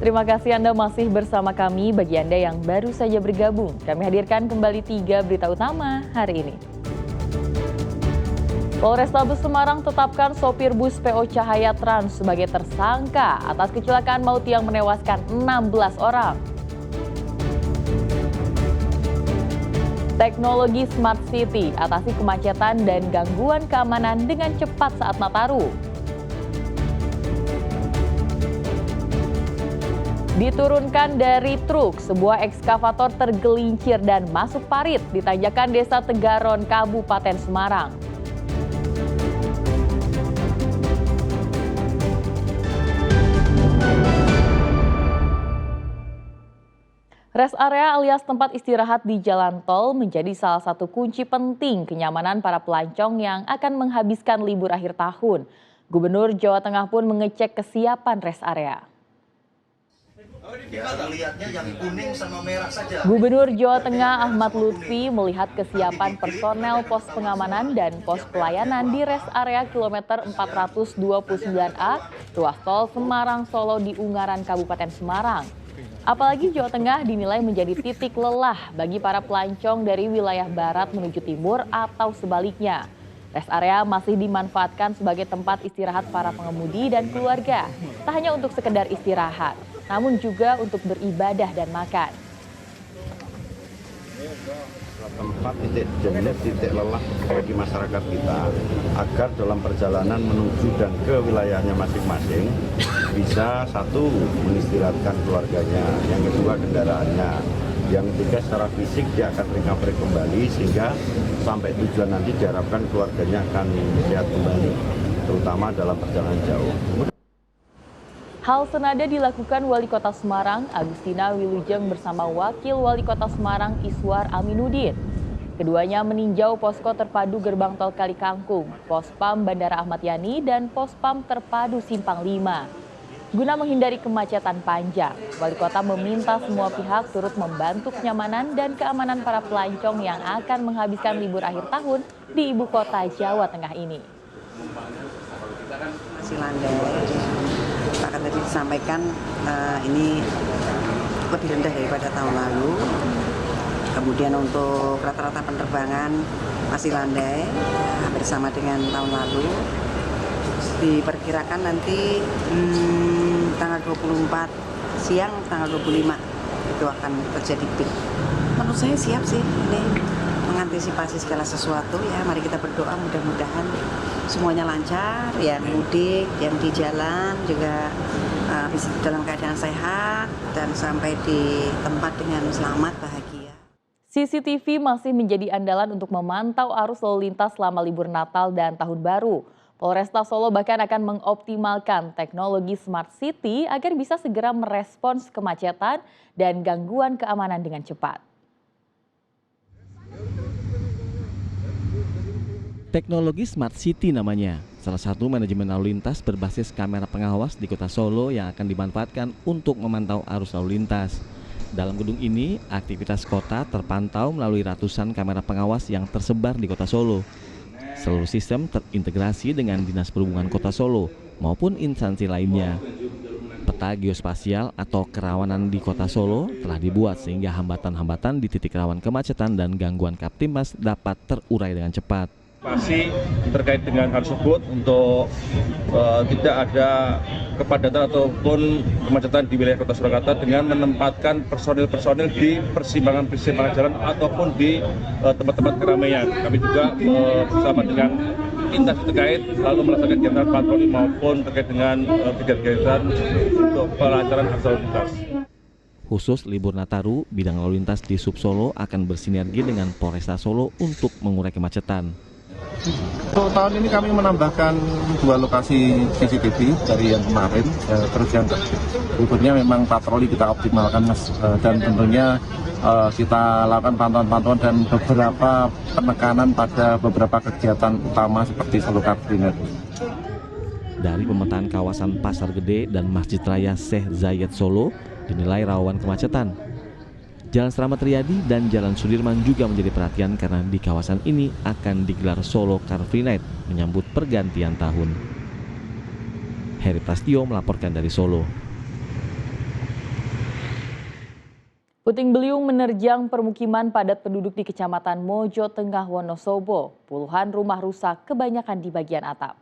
Terima kasih Anda masih bersama kami. Bagi Anda yang baru saja bergabung, kami hadirkan kembali 3 berita utama hari ini. Polrestabes Semarang tetapkan sopir bus PO Cahaya Trans sebagai tersangka atas kecelakaan maut yang menewaskan 16 orang. Teknologi Smart City atasi kemacetan dan gangguan keamanan dengan cepat saat Nataru. Diturunkan dari truk, sebuah ekskavator tergelincir dan masuk parit di tanjakan Desa Tegaron, Kabupaten Semarang. Rest area alias tempat istirahat di jalan tol menjadi salah satu kunci penting kenyamanan para pelancong yang akan menghabiskan libur akhir tahun. Gubernur Jawa Tengah pun mengecek kesiapan rest area. Gubernur Jawa Tengah Ahmad Lutfi melihat kesiapan personel pos pengamanan dan pos pelayanan di rest area kilometer 429A ruas tol Semarang-Solo di Ungaran, Kabupaten Semarang. Apalagi Jawa Tengah dinilai menjadi titik lelah bagi para pelancong dari wilayah barat menuju timur atau sebaliknya. Rest area masih dimanfaatkan sebagai tempat istirahat para pengemudi dan keluarga. Tak hanya untuk sekedar istirahat, namun juga untuk beribadah dan makan. Tempat titik jenuh, titik lelah bagi masyarakat kita agar dalam perjalanan menuju dan ke wilayahnya masing-masing bisa satu mengistirahatkan keluarganya, yang kedua kendaraannya, yang ketiga secara fisik dia akan recovery kembali sehingga sampai tujuan nanti diharapkan keluarganya akan sehat kembali, terutama dalam perjalanan jauh. Hal senada dilakukan Wali Kota Semarang, Agustina Wilujeng bersama Wakil Wali Kota Semarang, Iswar Aminuddin. Keduanya meninjau posko terpadu gerbang tol Kali Kangkung, Pospam Bandara Ahmad Yani, dan Pospam terpadu Simpang 5. Guna menghindari kemacetan panjang, Wali Kota meminta semua pihak turut membantu kenyamanan dan keamanan para pelancong yang akan menghabiskan libur akhir tahun di ibu kota Jawa Tengah ini. Masih landai. Bahkan tadi disampaikan ini lebih rendah daripada tahun lalu. Kemudian untuk rata-rata penerbangan masih landai, hampir sama dengan tahun lalu. Diperkirakan nanti tanggal 24 siang, tanggal 25 itu akan terjadi peak. Menurut saya siap sih ini mengantisipasi segala sesuatu ya. Mari kita berdoa mudah-mudahan semuanya lancar, yang mudik, yang di jalan juga dalam keadaan sehat dan sampai di tempat dengan selamat, bahagia. CCTV masih menjadi andalan untuk memantau arus lalu lintas selama libur Natal dan Tahun Baru. Polresta Solo bahkan akan mengoptimalkan teknologi Smart City agar bisa segera merespons kemacetan dan gangguan keamanan dengan cepat. Teknologi Smart City namanya, salah satu manajemen lalu lintas berbasis kamera pengawas di kota Solo yang akan dimanfaatkan untuk memantau arus lalu lintas. Dalam gedung ini, aktivitas kota terpantau melalui ratusan kamera pengawas yang tersebar di kota Solo. Seluruh sistem terintegrasi dengan Dinas Perhubungan Kota Solo maupun instansi lainnya. Peta geospasial atau kerawanan di kota Solo telah dibuat sehingga hambatan-hambatan di titik rawan kemacetan dan gangguan Kaptimas dapat terurai dengan cepat. Masih terkait dengan hal tersebut untuk tidak ada kepadatan ataupun kemacetan di wilayah Kota Surakarta dengan menempatkan personil-personil di persimpangan jalan ataupun di tempat-tempat keramaian. Kami juga bersama dengan instansi terkait selalu melaksanakan kegiatan patroli maupun terkait dengan kegiatan untuk pelancaran arus lalu lintas. Khusus libur Nataru, bidang lalu lintas di Sub Solo akan bersinergi dengan Polresta Solo untuk mengurai kemacetan. Untuk tahun ini kami menambahkan 2 lokasi CCTV dari yang kemarin, terus yang berikutnya memang patroli kita optimalkan Mas, dan tentunya kita lakukan pantauan-pantauan dan beberapa penekanan pada beberapa kegiatan utama seperti Solo Car Free Night. Dari pemetaan kawasan Pasar Gede dan Masjid Raya Syekh Zayed Solo dinilai rawan kemacetan. Jalan Slamet Riyadi dan Jalan Sudirman juga menjadi perhatian karena di kawasan ini akan digelar Solo Car Free Night menyambut pergantian tahun. Heri Prastio melaporkan dari Solo. Puting beliung menerjang permukiman padat penduduk di Kecamatan Mojo Tengah, Wonosobo. Puluhan rumah rusak, kebanyakan di bagian atap.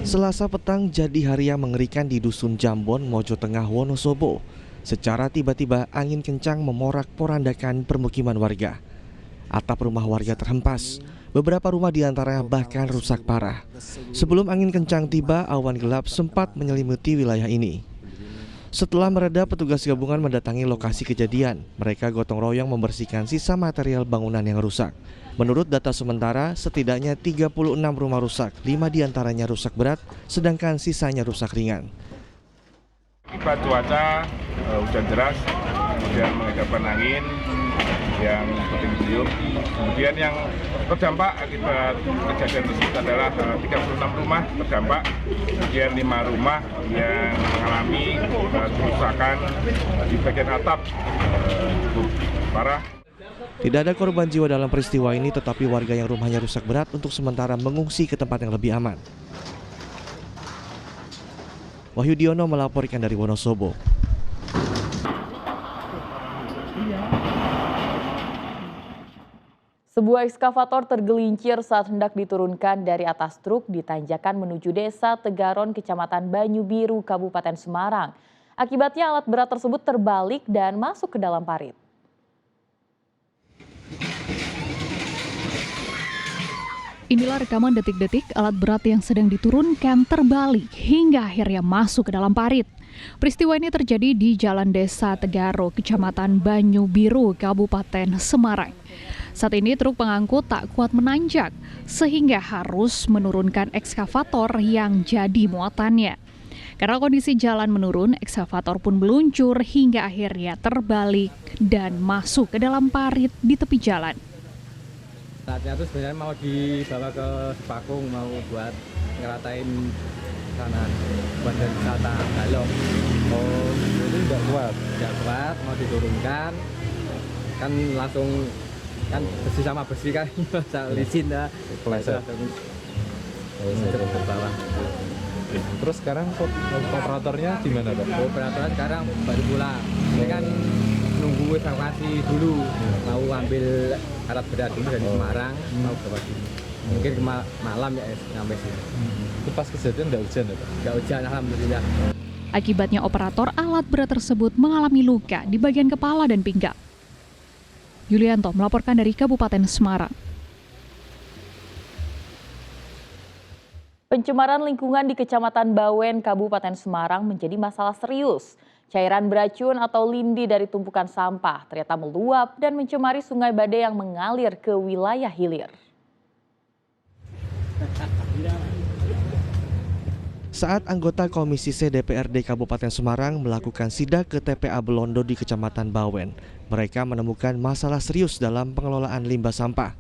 Selasa petang jadi hari yang mengerikan di Dusun Jambon, Mojo Tengah, Wonosobo. Secara tiba-tiba angin kencang memorak-porandakan permukiman warga. Atap rumah warga terhempas. Beberapa rumah di antaranya bahkan rusak parah. Sebelum angin kencang tiba, awan gelap sempat menyelimuti wilayah ini. Setelah mereda, petugas gabungan mendatangi lokasi kejadian. Mereka gotong royong membersihkan sisa material bangunan yang rusak. Menurut data sementara, setidaknya 36 rumah rusak, 5 diantaranya rusak berat, sedangkan sisanya rusak ringan. Akibat cuaca hujan deras, kemudian mengakibatkan angin yang puting beliung, kemudian yang terdampak akibat kejadian tersebut adalah 36 rumah terdampak, kemudian 5 rumah yang mengalami kerusakan di bagian atap cukup parah. Tidak ada korban jiwa dalam peristiwa ini, tetapi warga yang rumahnya rusak berat untuk sementara mengungsi ke tempat yang lebih aman. Wahyu Diono melaporkan dari Wonosobo. Sebuah ekskavator tergelincir saat hendak diturunkan dari atas truk di tanjakan menuju Desa Tegaron, Kecamatan Banyu Biru, Kabupaten Semarang. Akibatnya alat berat tersebut terbalik dan masuk ke dalam parit. Inilah rekaman detik-detik alat berat yang sedang diturunkan terbalik hingga akhirnya masuk ke dalam parit. Peristiwa ini terjadi di Jalan Desa Tegaro, Kecamatan Banyu Biru, Kabupaten Semarang. Saat ini truk pengangkut tak kuat menanjak sehingga harus menurunkan ekskavator yang jadi muatannya. Karena kondisi jalan menurun, ekskavator pun meluncur hingga akhirnya terbalik dan masuk ke dalam parit di tepi jalan. Saatnya itu sebenarnya mau dibawa ke Sepakung, mau buat ngeratain sana buat dari wisata Galong. Oh, jadi nggak kuat, mau diturunkan, kan langsung kan bersih sama bersih kan, licin dah. Keleset. Ke bawah. Terus sekarang operatornya di mana, Pak? Operatornya sekarang baru pulang. Ini kan nunggu evakuasi dulu, mau ambil alat berat dulu dari Semarang, mau bawa sini. Mungkin malam ya sampai sini. Itu pas kejadian nggak hujan ya, Pak? Nggak hujan, alhamdulillah. Akibatnya operator alat berat tersebut mengalami luka di bagian kepala dan pinggang. Yulianto melaporkan dari Kabupaten Semarang. Pencemaran lingkungan di Kecamatan Bawen, Kabupaten Semarang menjadi masalah serius. Cairan beracun atau lindi dari tumpukan sampah ternyata meluap dan mencemari Sungai Bade yang mengalir ke wilayah hilir. Saat anggota Komisi C DPRD Kabupaten Semarang melakukan sidak ke TPA Belondo di Kecamatan Bawen, mereka menemukan masalah serius dalam pengelolaan limbah sampah.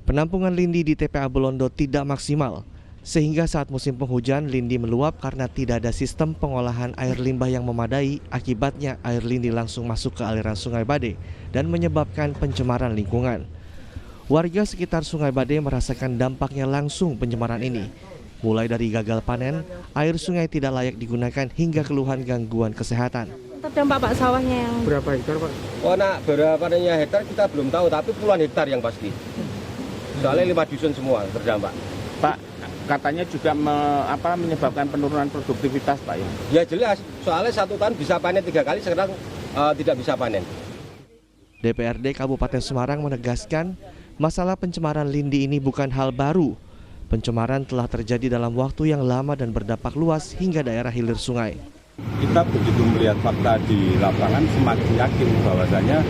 Penampungan lindi di TPA Belondo tidak maksimal, sehingga saat musim penghujan lindi meluap karena tidak ada sistem pengolahan air limbah yang memadai. Akibatnya air lindi langsung masuk ke aliran Sungai Bade dan menyebabkan pencemaran lingkungan. Warga sekitar Sungai Bade merasakan dampaknya langsung pencemaran ini. Mulai dari gagal panen, air sungai tidak layak digunakan hingga keluhan gangguan kesehatan. Terdampak Pak sawahnya yang Berapa hektar Pak? Oh nak berapa panennya hektar kita belum tahu, tapi puluhan hektar yang pasti. Soalnya 5 dusun semua terdampak. Pak, katanya juga menyebabkan penurunan produktivitas Pak ya? Ya jelas, soalnya 1 tahun bisa panen 3 kali, sekarang tidak bisa panen. DPRD Kabupaten Semarang menegaskan masalah pencemaran lindi ini bukan hal baru. Pencemaran telah terjadi dalam waktu yang lama dan berdampak luas hingga daerah hilir sungai. Kita begitu melihat fakta di lapangan semakin yakin bahwasanya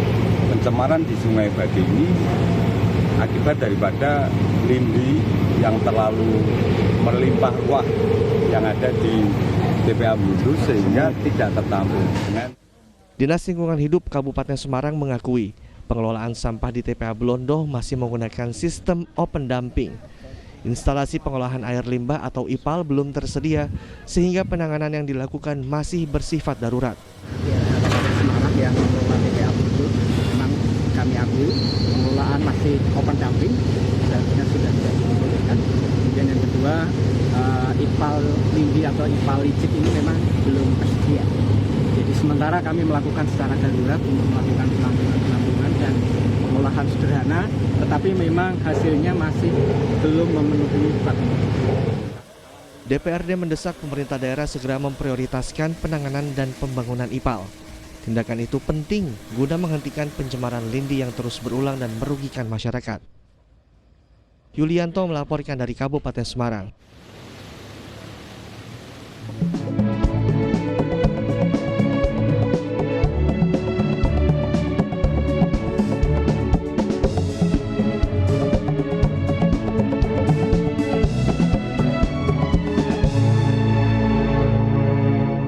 pencemaran di Sungai Bade ini akibat daripada lindi yang terlalu melimpah ruah yang ada di TPA Belondo sehingga tidak tertampung. Dinas Lingkungan Hidup Kabupaten Semarang mengakui pengelolaan sampah di TPA Belondo masih menggunakan sistem open dumping. Instalasi pengolahan air limbah atau IPAL belum tersedia sehingga penanganan yang dilakukan masih bersifat darurat. Semarang yang mengelola TPA Belondo memang kami akui pengelolaan masih open dumping, seharusnya sudah tidak dibolehkan. Kemudian yang yang kedua IPAL lindi atau IPAL licin ini memang belum tersedia. Jadi sementara kami melakukan secara darurat untuk melakukan penampungan dan pengolahan sederhana, tetapi memang hasilnya masih belum memenuhi batas. DPRD mendesak pemerintah daerah segera memprioritaskan penanganan dan pembangunan IPAL. Tindakan itu penting guna menghentikan pencemaran lindi yang terus berulang dan merugikan masyarakat. Yulianto melaporkan dari Kabupaten Semarang.